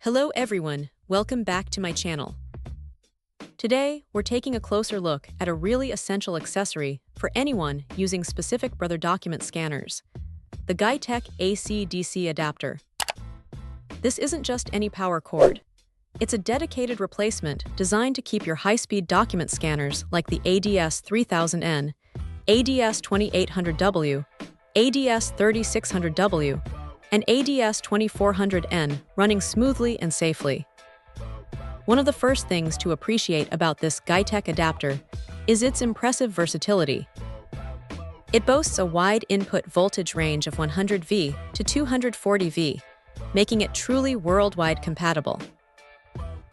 Hello everyone, welcome back to my channel. Today, we're taking a closer look at a really essential accessory for anyone using specific Brother document scanners, the GAITEC AC-DC adapter. This isn't just any power cord. It's a dedicated replacement designed to keep your high-speed document scanners like the ADS3000N, ADS2800W, ADS3600W, and ADS2400N running smoothly and safely. One of the first things to appreciate about this GAITEC adapter is its impressive versatility. It boasts a wide input voltage range of 100V to 240V, making it truly worldwide compatible.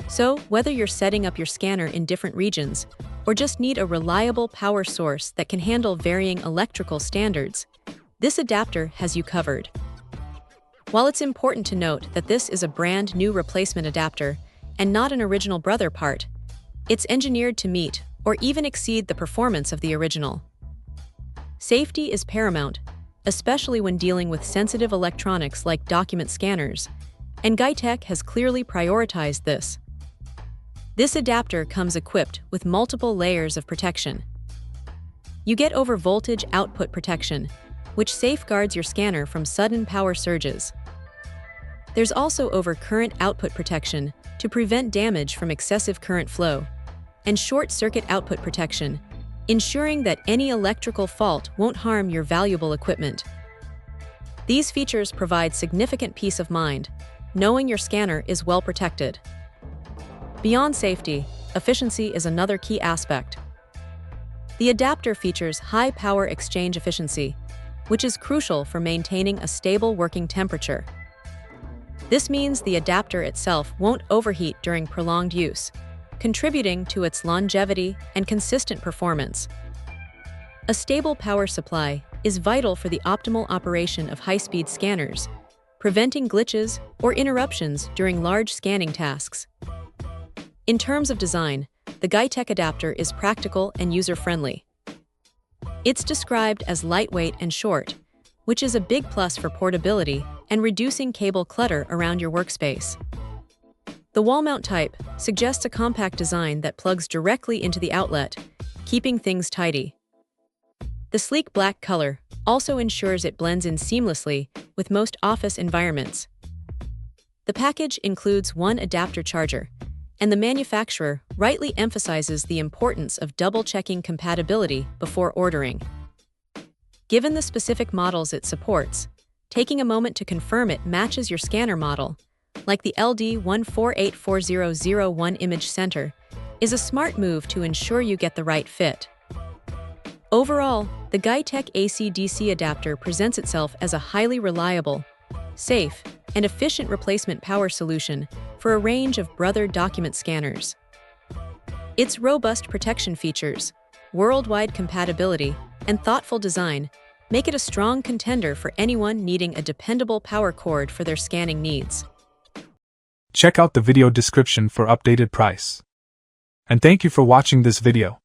So, whether you're setting up your scanner in different regions or just need a reliable power source that can handle varying electrical standards, this adapter has you covered. While it's important to note that this is a brand new replacement adapter and not an original Brother part, it's engineered to meet or even exceed the performance of the original. Safety is paramount, especially when dealing with sensitive electronics like document scanners, and GAITEC has clearly prioritized this. This adapter comes equipped with multiple layers of protection. You get over-voltage output protection, which safeguards your scanner from sudden power surges. There's also over-current output protection to prevent damage from excessive current flow, and short-circuit output protection, ensuring that any electrical fault won't harm your valuable equipment. These features provide significant peace of mind, knowing your scanner is well protected. Beyond safety, efficiency is another key aspect. The adapter features high power exchange efficiency, which is crucial for maintaining a stable working temperature. This means the adapter itself won't overheat during prolonged use, contributing to its longevity and consistent performance. A stable power supply is vital for the optimal operation of high-speed scanners, preventing glitches or interruptions during large scanning tasks. In terms of design, the GAITEC adapter is practical and user-friendly. It's described as lightweight and short, which is a big plus for portability and reducing cable clutter around your workspace. The wall mount type suggests a compact design that plugs directly into the outlet, keeping things tidy. The sleek black color also ensures it blends in seamlessly with most office environments. The package includes one adapter charger, and the manufacturer rightly emphasizes the importance of double-checking compatibility before ordering. Given the specific models it supports, taking a moment to confirm it matches your scanner model, like the LD14840001 Image Center, is a smart move to ensure you get the right fit. Overall, the GAITEC AC-DC adapter presents itself as a highly reliable, safe, and efficient replacement power solution for a range of Brother document scanners. Its robust protection features, worldwide compatibility, and thoughtful design make it a strong contender for anyone needing a dependable power cord for their scanning needs. Check out the video description for updated price. And thank you for watching this video.